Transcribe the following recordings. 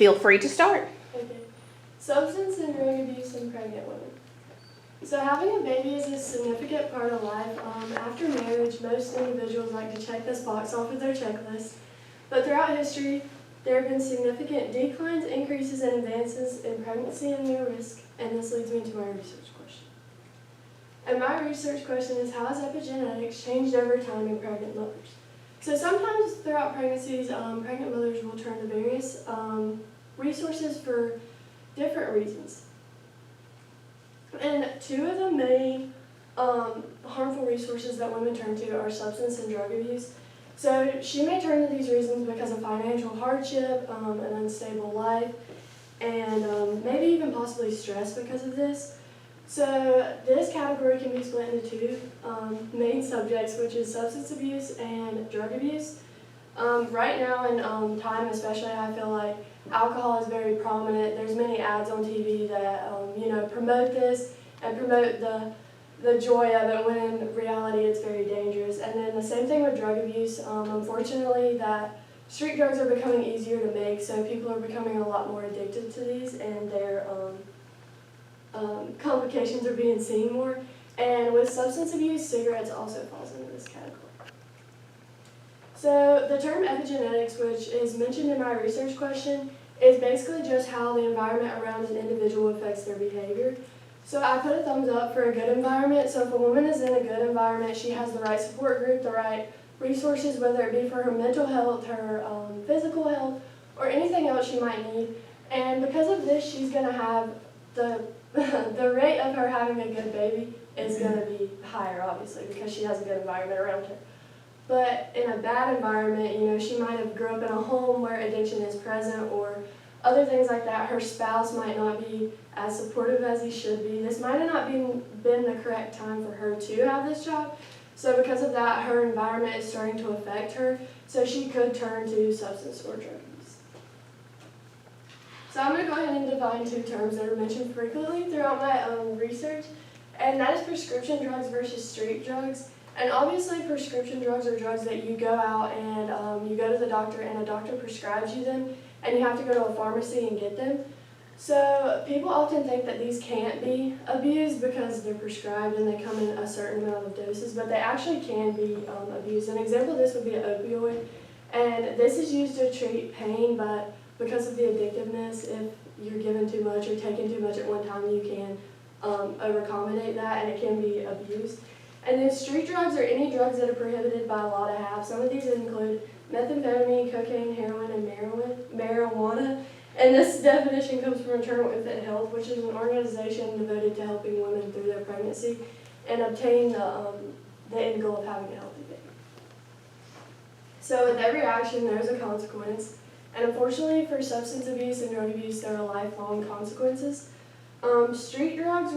Feel free to start. Okay. Substance and drug abuse in pregnant women. So having a baby is a significant part of life. After marriage, most individuals like to check this box off of their checklist. But throughout history, there have been significant declines, increases, and advances in pregnancy and their risk. And this leads me to my research question. And my research question is, how has epigenetics changed over time in pregnant mothers? So sometimes throughout pregnancies, pregnant mothers will turn to various resources for different reasons. And two of the main harmful resources that women turn to are substance and drug abuse. So she may turn to these reasons because of financial hardship, an unstable life, and maybe even possibly stress because of this. So this category can be split into two main subjects, which is substance abuse and drug abuse. Right now in time especially, I feel like alcohol is very prominent. There's many ads on TV that promote this and promote the joy of it, when in reality it's very dangerous. And then the same thing with drug abuse. Unfortunately, that street drugs are becoming easier to make, so people are becoming a lot more addicted to these, and their complications are being seen more. And with substance abuse, cigarettes also falls into this category. So the term epigenetics, which is mentioned in my research question, is basically just how the environment around an individual affects their behavior. So I put a thumbs up for a good environment. So if a woman is in a good environment, she has the right support group, the right resources, whether it be for her mental health, her physical health, or anything else she might need. And because of this, she's going to have the rate of her having a good baby is going to be higher, obviously, because she has a good environment around her. But in a bad environment, she might have grew up in a home where addiction is present, or other things like that. Her spouse might not be as supportive as he should be. This might have not been the correct time for her to have this job. So because of that, her environment is starting to affect her, so she could turn to substance or drug use. So I'm going to go ahead and define two terms that are mentioned frequently throughout my research, and that is prescription drugs versus street drugs. And obviously prescription drugs are drugs that you go out and you go to the doctor and a doctor prescribes you them, and you have to go to a pharmacy and get them. So people often think that these can't be abused because they're prescribed and they come in a certain amount of doses, but they actually can be abused. An example of this would be an opioid, and this is used to treat pain, but because of the addictiveness, if you're given too much or taking too much at one time, you can over-accommodate that, and it can be abused. And then street drugs are any drugs that are prohibited by law to have. Some of these include methamphetamine, cocaine, heroin, and marijuana. And this definition comes from Maternal Infant Health, which is an organization devoted to helping women through their pregnancy and obtain the end goal of having a healthy baby. So with every action, there's a consequence. And unfortunately for substance abuse and drug abuse, there are lifelong consequences. Street drugs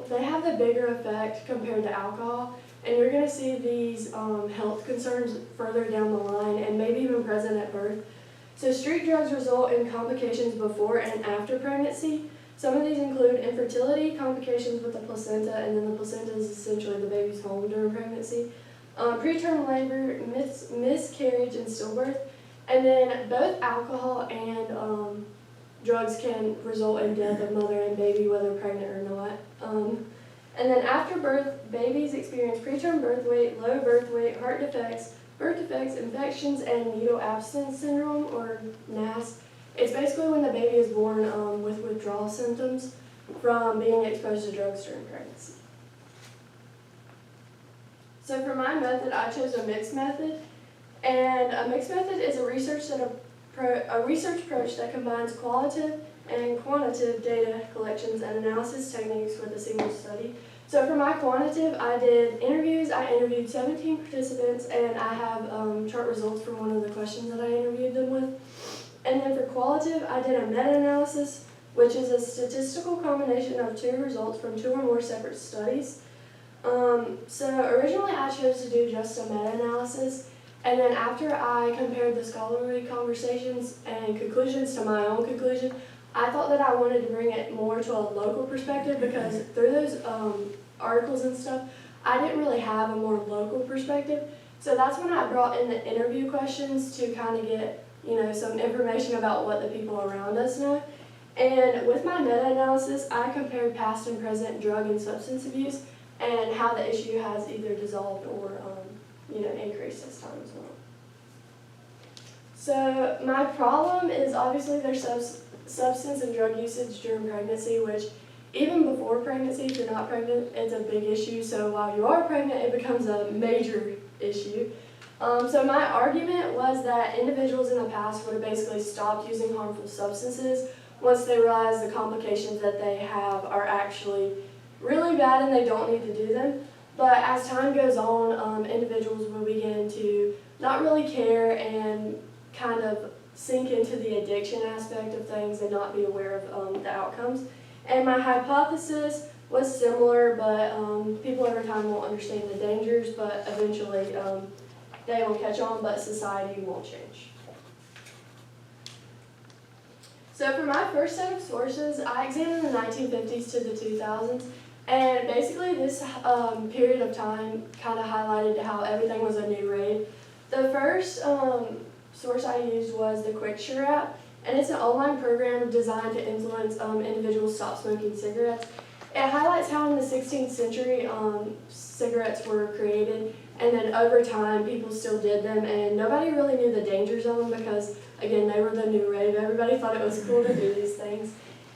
they have the bigger effect compared to alcohol, and you're going to see these health concerns further down the line and maybe even present at birth. So street drugs result in complications before and after pregnancy. Some of these include infertility, complications with the placenta, and then the placenta is essentially the baby's home during pregnancy, preterm labor, miscarriage, and stillbirth. And then both alcohol and drugs can result in death of mother and baby, whether pregnant or not. And then after birth, babies experience preterm birth weight, low birth weight, heart defects, infections, and needle abstinence syndrome, or NAS. It's basically when the baby is born with withdrawal symptoms from being exposed to drugs during pregnancy. So for my method, I chose a mixed method. And a mixed method is a research approach that combines qualitative and quantitative data collections and analysis techniques with a single study. So for my quantitative, I did interviews. I interviewed 17 participants, and I have chart results from one of the questions that I interviewed them with. And then for qualitative, I did a meta-analysis, which is a statistical combination of two results from two or more separate studies. So originally I chose to do just a meta-analysis, and then after I compared the scholarly conversations and conclusions to my own conclusion, I thought that I wanted to bring it more to a local perspective, because through those articles and stuff, I didn't really have a more local perspective. So that's when I brought in the interview questions to kind of get some information about what the people around us know. And with my meta-analysis, I compared past and present drug and substance abuse and how the issue has either dissolved or increased as time as well. So my problem is obviously there's substance and drug usage during pregnancy, which even before pregnancy, if you're not pregnant, it's a big issue. So while you are pregnant, it becomes a major issue. So my argument was that individuals in the past would have basically stopped using harmful substances once they realize the complications that they have are actually really bad and they don't need to do them. But as time goes on, individuals will begin to not really care and kind of sink into the addiction aspect of things and not be aware of the outcomes. And my hypothesis was similar, but people over time won't understand the dangers, but eventually they will catch on, but society won't change. So for my first set of sources, I examined the 1950s to the 2000s, and basically this period of time kind of highlighted how everything was a new rave. The first source I used was the QuickSure app, and it's an online program designed to influence individuals to stop smoking cigarettes. It highlights how in the 16th century cigarettes were created, and then over time people still did them, and nobody really knew the dangers of them because, again, they were the new rave. Everybody thought it was cool to do these things.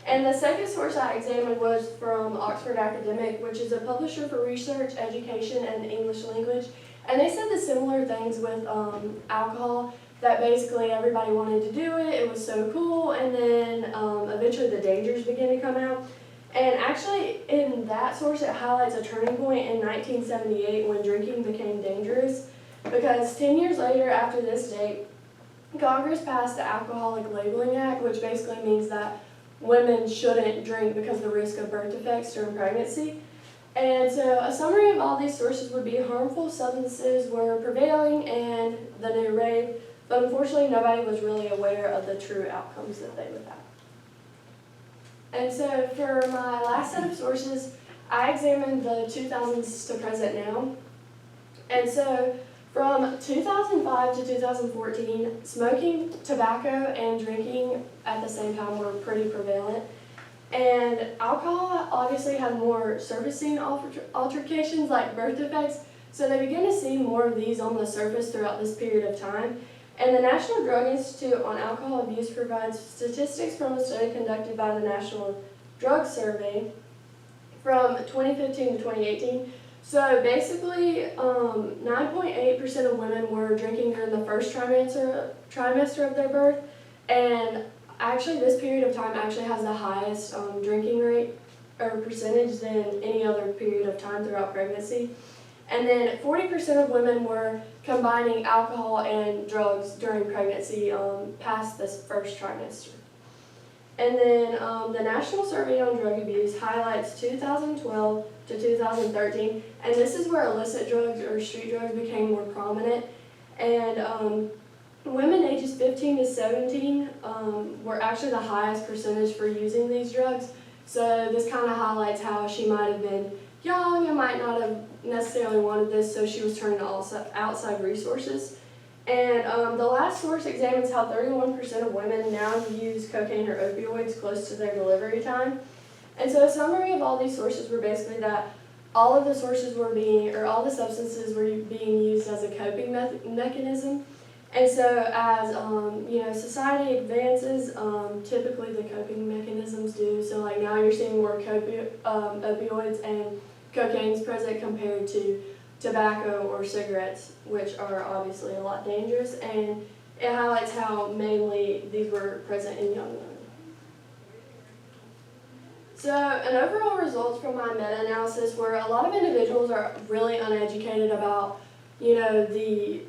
And the second source I examined was from Oxford Academic, which is a publisher for research, education, and English language. And they said the similar things with alcohol, that basically everybody wanted to do it, it was so cool, and then eventually the dangers began to come out. And actually, in that source, it highlights a turning point in 1978 when drinking became dangerous, because 10 years later, after this date, Congress passed the Alcoholic Labeling Act, which basically means that women shouldn't drink because of the risk of birth defects during pregnancy. And so a summary of all these sources would be harmful substances were prevailing and the new rave, but unfortunately nobody was really aware of the true outcomes that they would have. And so for my last set of sources, I examined the 2000s to present now. And so from 2005 to 2014, smoking, tobacco, and drinking at the same time were pretty prevalent. And alcohol obviously had more surface scene altercations like birth defects, so they began to see more of these on the surface throughout this period of time. And the National Drug Institute on Alcohol Abuse provides statistics from a study conducted by the National Drug Survey from 2015 to 2018. So basically, 9.8% of women were drinking during the first trimester of their birth, and actually this period of time actually has the highest drinking rate or percentage than any other period of time throughout pregnancy. And then 40% of women were combining alcohol and drugs during pregnancy past this first trimester. And then the National Survey on Drug Abuse highlights 2012 to 2013, and this is where illicit drugs or street drugs became more prominent. And women ages 15 to 17 were actually the highest percentage for using these drugs. So this kind of highlights how she might have been young and might not have necessarily wanted this, so she was turning to outside resources. And the last source examines how 31% of women now use cocaine or opioids close to their delivery time. And so a summary of all these sources were basically that all of the sources were all the substances were being used as a coping mechanism. And so as society advances, typically the coping mechanisms do. So like now you're seeing more opioids and cocaine's present compared to tobacco or cigarettes, which are obviously a lot dangerous. And it highlights how mainly these were present in young women. So an overall results from my meta-analysis were a lot of individuals are really uneducated about, the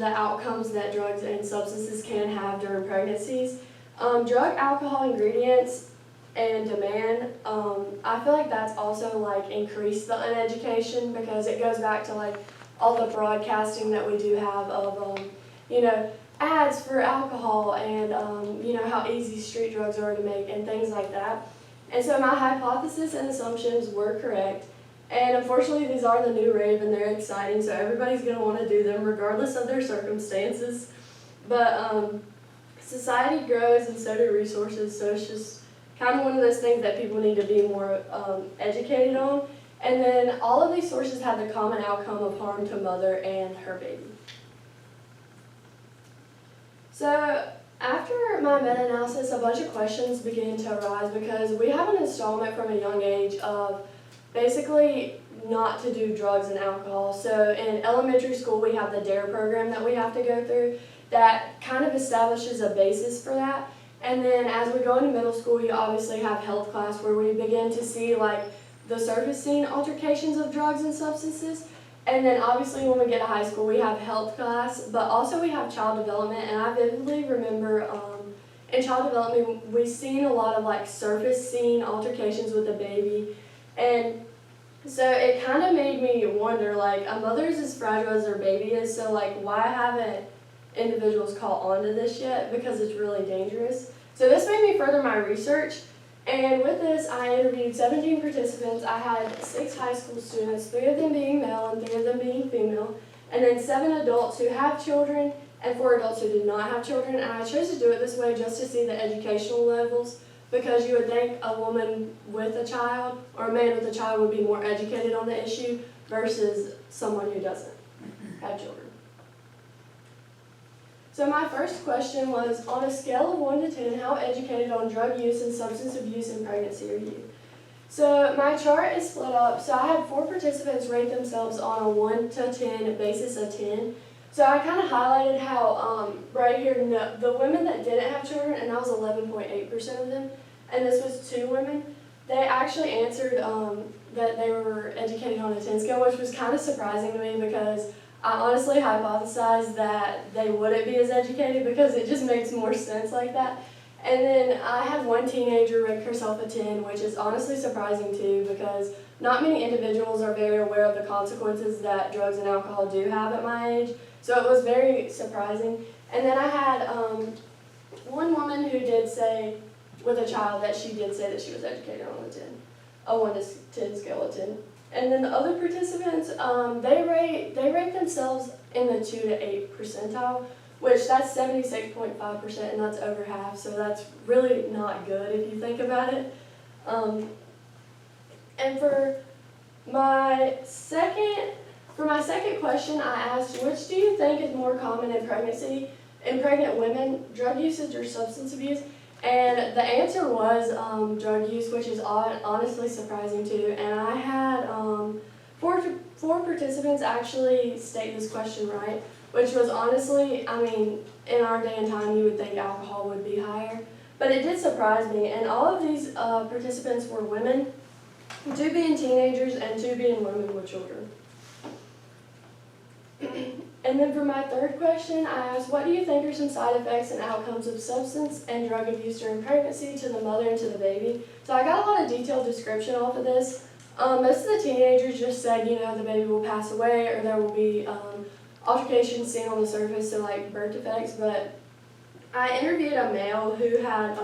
outcomes that drugs and substances can have during pregnancies. Drug alcohol ingredients and demand, I feel like that's also increased the uneducation because it goes back to all the broadcasting that we do have of, ads for alcohol and, how easy street drugs are to make and things like that. And so my hypothesis and assumptions were correct. And unfortunately, these are the new rave and they're exciting, so everybody's going to want to do them regardless of their circumstances. But society grows and so do resources, so it's just kind of one of those things that people need to be more educated on. And then all of these sources have the common outcome of harm to mother and her baby. So after my meta-analysis, a bunch of questions began to arise because we have an installment from a young age of basically not to do drugs and alcohol. So in elementary school, we have the DARE program that we have to go through that kind of establishes a basis for that. And then as we go into middle school, you obviously have health class where we begin to see like the surface scene altercations of drugs and substances. And then obviously when we get to high school, we have health class, but also we have child development. And I vividly remember in child development, we've seen a lot of like surface scene altercations with the baby. And so it kind of made me wonder, like, a mother is as fragile as their baby is, so like why haven't individuals caught on to this yet? Because it's really dangerous. So this made me further my research. And with this, I interviewed 17 participants. I had 6 high school students, 3 of them being male and 3 of them being female, and then 7 adults who have children and 4 adults who did not have children. And I chose to do it this way just to see the educational levels, because you would think a woman with a child or a man with a child would be more educated on the issue versus someone who doesn't have children. So my first question was, on a scale of 1 to 10, how educated on drug use and substance abuse in pregnancy are you? So my chart is split up. So I had 4 participants rate themselves on a 1 to 10 basis of 10. So I kind of highlighted how right here, the women that didn't have children, and that was 11.8% of them, and this was 2 women, they actually answered that they were educated on a 10 scale, which was kind of surprising to me because I honestly hypothesized that they wouldn't be as educated because it just makes more sense like that. And then I had 1 teenager rank herself a 10, which is honestly surprising too because not many individuals are very aware of the consequences that drugs and alcohol do have at my age. So it was very surprising. And then I had 1 woman who did say, with a child, that she did say that she was educated on a 1 to 10 scale of 10. And then the other participants, they rate themselves in the 2 to 8 percentile, which that's 76.5%, and that's over half, so that's really not good if you think about it. And for my second question, I asked, which do you think is more common in pregnancy, in pregnant women, drug usage or substance abuse? And the answer was drug use, which is honestly surprising too. And I had 4 participants actually state this question right, which was honestly, I mean, in our day and time, you would think alcohol would be higher. But it did surprise me. And all of these participants were women, 2 being teenagers and 2 being women with children. And then for my third question, I asked, what do you think are some side effects and outcomes of substance and drug abuse during pregnancy to the mother and to the baby? So I got a lot of detailed description off of this. Most of the teenagers just said, you know, the baby will pass away or there will be altercations seen on the surface, so like birth defects. But I interviewed a male who had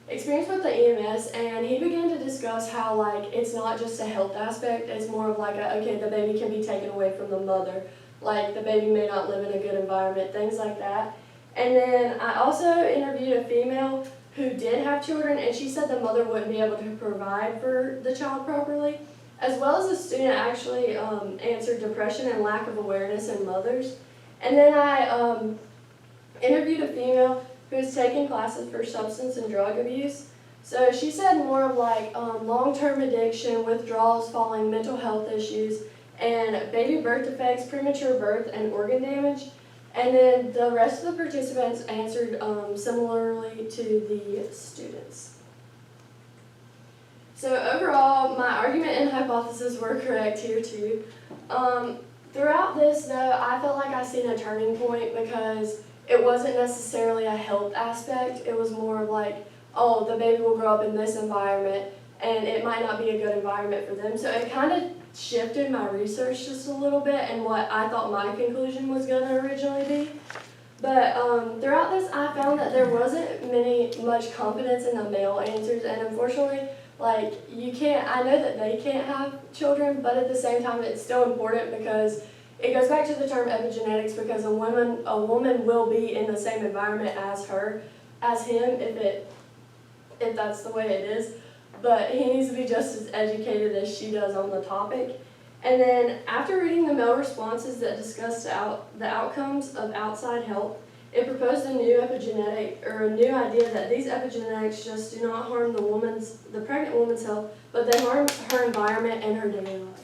experience with the EMS, and he began to discuss how like it's not just a health aspect, it's more of like okay, the baby can be taken away from the mother. Like the baby may not live in a good environment, things like that. And then I also interviewed a female who did have children, and she said the mother wouldn't be able to provide for the child properly. As well as the student actually answered depression and lack of awareness in mothers. And then I interviewed a female who was taking classes for substance and drug abuse. So she said more of like long-term addiction, withdrawals following mental health issues, and baby birth defects, premature birth, and organ damage. And then the rest of the participants answered similarly to the students. So overall, my argument and hypothesis were correct here too. Throughout this though, I felt like I seen a turning point because it wasn't necessarily a health aspect. It was more of like, oh, the baby will grow up in this environment and it might not be a good environment for them. So it kind of shifted my research just a little bit and what I thought my conclusion was going to originally be. But throughout this, I found that there wasn't much confidence in the male answers, and unfortunately, like I know that they can't have children, but at the same time, it's still important because it goes back to the term epigenetics because a woman will be in the same environment as him if that's the way it is. But he needs to be just as educated as she does on the topic. And then after reading the male responses that discussed the outcomes of outside help, it proposed a new idea that these epigenetics just do not harm the pregnant woman's health, but they harm her environment and her daily life.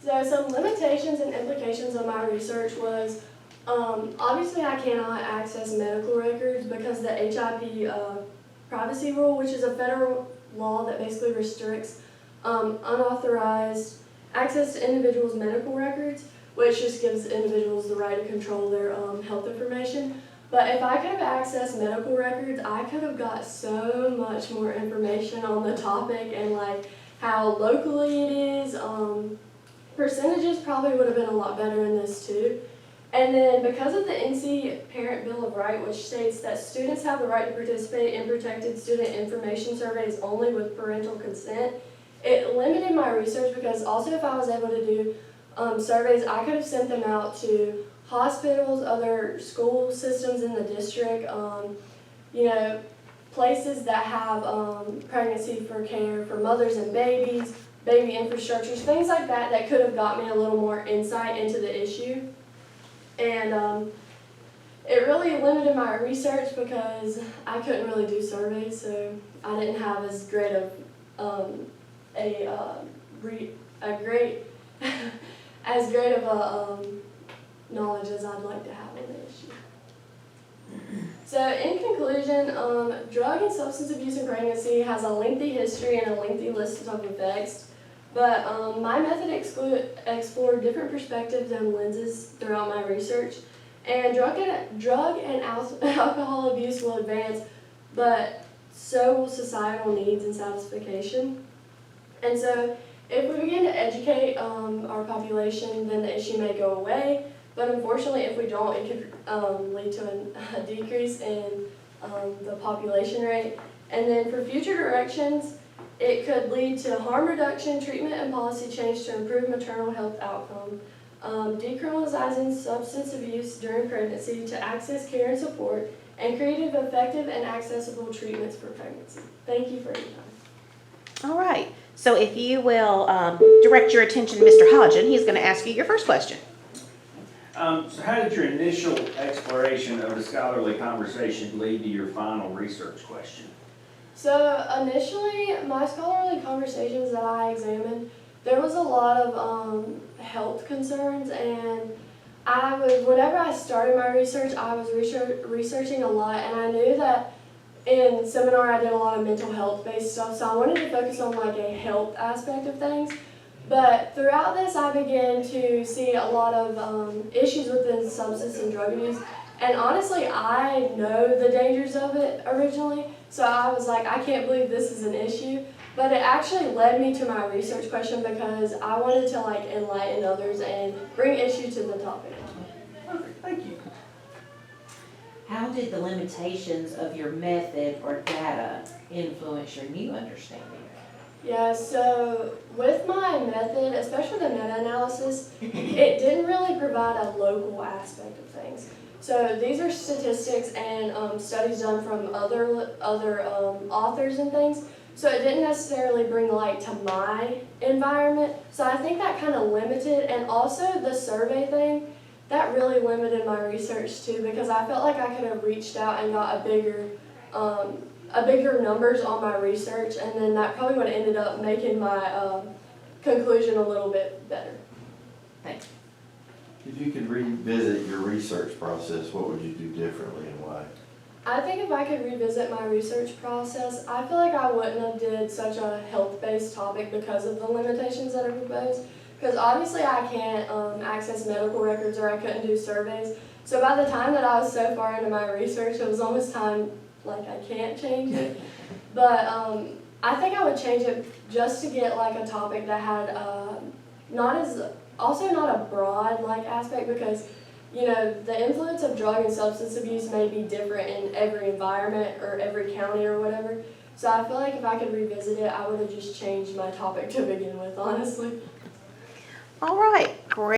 So some limitations and implications of my research was, obviously I cannot access medical records because the HIP privacy rule, which is a federal law that basically restricts unauthorized access to individuals' medical records, which just gives individuals the right to control their health information. But if I could have accessed medical records, I could have got so much more information on the topic and like how locally it is. Percentages probably would have been a lot better in this too. And then because of the NC Parent Bill of Rights, which states that students have the right to participate in protected student information surveys only with parental consent, it limited my research because also if I was able to do surveys, I could have sent them out to hospitals, other school systems in the district, places that have pregnancy for care for mothers and babies, baby infrastructures, things like that could have got me a little more insight into the issue. And it really limited my research because I couldn't really do surveys, so I didn't have as great of knowledge as I'd like to have on the issue. So in conclusion, drug and substance abuse in pregnancy has a lengthy history and a lengthy list of effects. But my method explored different perspectives and lenses throughout my research. And drug and alcohol abuse will advance, but so will societal needs and satisfaction. And so if we begin to educate our population, then the issue may go away. But unfortunately, if we don't, it could lead to a decrease in the population rate. And then for future directions, it could lead to harm reduction, treatment and policy change to improve maternal health outcome, decriminalizing substance abuse during pregnancy to access care and support, and creative, effective, and accessible treatments for pregnancy. Thank you for your time. All right. So if you will direct your attention to Mr. Hodgen, he's going to ask you your first question. So how did your initial exploration of the scholarly conversation lead to your final research question? So initially, my scholarly conversations that I examined, there was a lot of health concerns, and whenever I started my research, I was researching a lot, and I knew that in seminar I did a lot of mental health based stuff, so I wanted to focus on like a health aspect of things. But throughout this, I began to see a lot of issues within substance and drug abuse. And honestly, I know the dangers of it originally, so I was like, I can't believe this is an issue. But it actually led me to my research question because I wanted to like enlighten others and bring issue to the topic. Perfect, thank you. How did the limitations of your method or data influence your new understanding? Yeah, so with my method, especially the meta-analysis, it didn't really provide a local aspect of things. So these are statistics and studies done from other authors and things. So it didn't necessarily bring light to my environment. So I think that kind of limited, and also the survey thing, that really limited my research too, because I felt like I could have reached out and got a bigger numbers on my research, and then that probably would have ended up making my conclusion a little bit better. Thanks. If you could revisit your research process, what would you do differently and why? I think if I could revisit my research process, I feel like I wouldn't have did such a health-based topic because of the limitations that are proposed. Because obviously I can't access medical records, or I couldn't do surveys. So by the time that I was so far into my research, it was almost time, like I can't change it. But I think I would change it just to get like a topic that had not a broad like aspect, because the influence of drug and substance abuse may be different in every environment or every county or whatever. So I feel like if I could revisit it, I would have just changed my topic to begin with, honestly. All right, great.